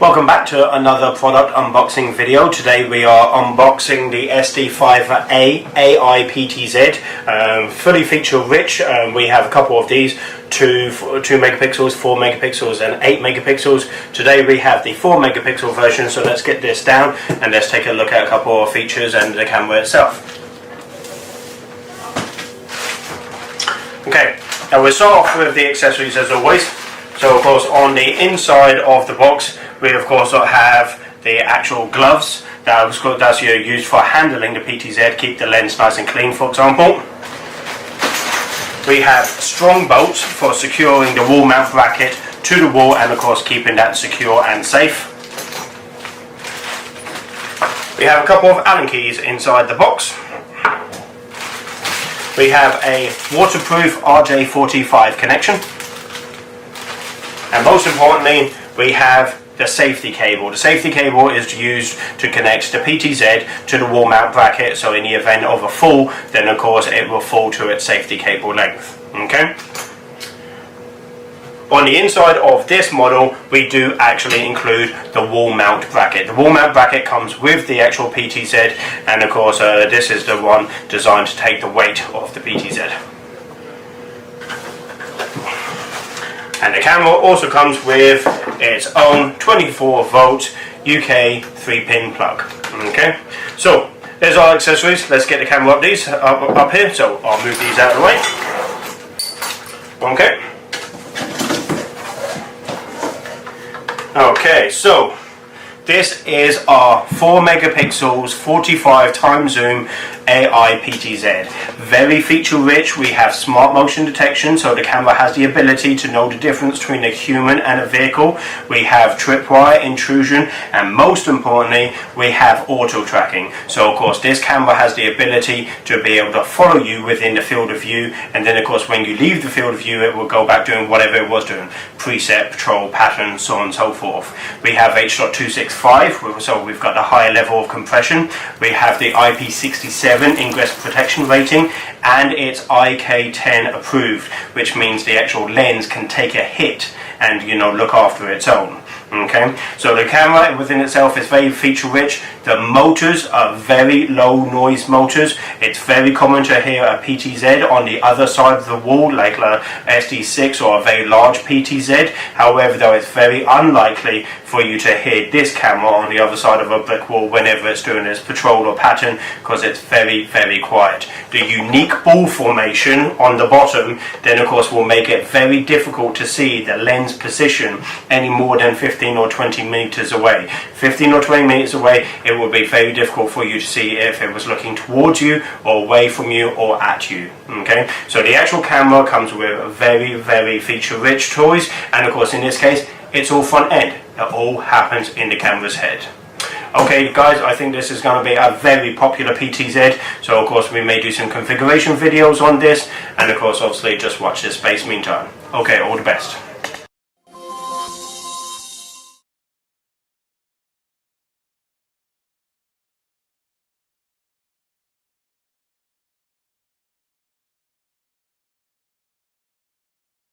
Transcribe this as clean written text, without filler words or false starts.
Welcome back to another product unboxing video. Today we are unboxing the SD5A AI PTZ, fully feature rich. We have a couple of these, 2 megapixels, 4 megapixels and 8 megapixels. Today we have the 4 megapixel version, so let's get this down and let's take a look at a couple of features and the camera itself. Okay, now we'll start off with the accessories as always. So of course on the inside of the box we of course have the actual gloves that's used for handling the PTZ, keep the lens nice and clean, for example. We have strong bolts for securing the wall mount bracket to the wall and of course keeping that secure and safe. We have a couple of Allen keys inside the box. We have a waterproof RJ45 connection. And most importantly, we have the safety cable. The safety cable is used to connect the PTZ to the wall mount bracket, so in the event of a fall, then of course it will fall to its safety cable length. Okay. On the inside of this model, we do actually include the wall mount bracket. The wall mount bracket comes with the actual PTZ, and of course this is the one designed to take the weight of the PTZ. And the camera also comes with its own 24 volt UK 3-pin plug. Okay, so there's our accessories. Let's get the camera up here. So I'll move these out of the way. Okay. Okay, so this is our 4 megapixels 45 times zoom AI PTZ. Very feature rich. We have smart motion detection, so the camera has the ability to know the difference between a human and a vehicle. We have tripwire intrusion, and most importantly we have auto tracking. So of course this camera has the ability to be able to follow you within the field of view, and then of course when you leave the field of view it will go back doing whatever it was doing, preset, patrol, pattern, so on and so forth. We have H.265, so we've got the higher level of compression. We have the IP67 ingress protection rating, and it's IK10 approved, which means the actual lens can take a hit and look after its own. Okay, so the camera within itself is very feature rich. The motors are very low noise motors. It's very common to hear a PTZ on the other side of the wall, like a SD6 or a very large PTZ. However, though, it's very unlikely for you to hear this camera on the other side of a brick wall whenever it's doing its patrol or pattern, because it's very, very quiet. The unique ball formation on the bottom then of course will make it very difficult to see the lens position any more than 15 or 20 meters away. 15 or 20 meters away, it will be very difficult for you to see if it was looking towards you or away from you or at you. Okay, so the actual camera comes with very, very feature rich toys, and of course in this case it's all front end. It all happens in the camera's head. Okay guys, I think this is going to be a very popular PTZ, so of course we may do some configuration videos on this, and of course obviously just watch this space meantime. Okay, all the best.